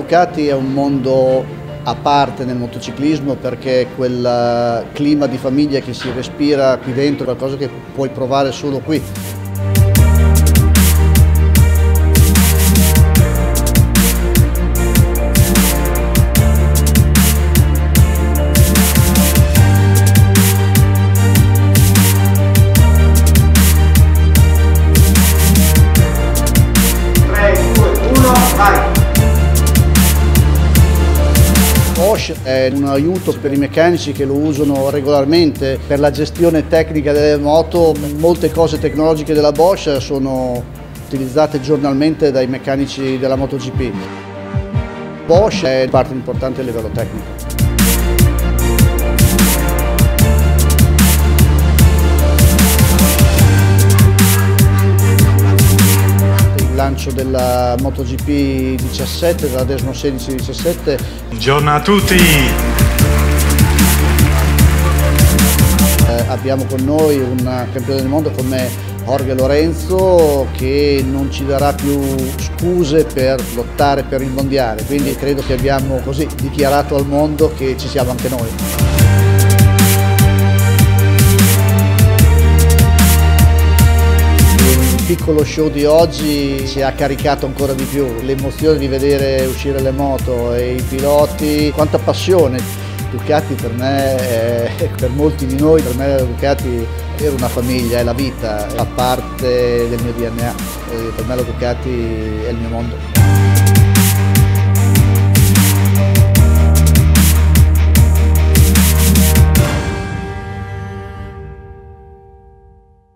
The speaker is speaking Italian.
Ducati è un mondo a parte nel motociclismo, perché quel clima di famiglia che si respira qui dentro è qualcosa che puoi provare solo qui. Bosch è un aiuto per i meccanici che lo usano regolarmente per la gestione tecnica delle moto. Molte cose tecnologiche della Bosch sono utilizzate giornalmente dai meccanici della MotoGP. Bosch è parte importante a livello tecnico. Il lancio della MotoGP 17, della Desmo 16-17. Buongiorno a tutti! Abbiamo con noi un campione del mondo come Jorge Lorenzo, che non ci darà più scuse per lottare per il mondiale, quindi credo che abbiamo così dichiarato al mondo che ci siamo anche noi. Il piccolo show di oggi ci ha caricato ancora di più, l'emozione di vedere uscire le moto e i piloti, quanta passione. Ducati per me, per molti di noi, per me Ducati era una famiglia, è la vita, fa parte del mio DNA, per me la Ducati è il mio mondo.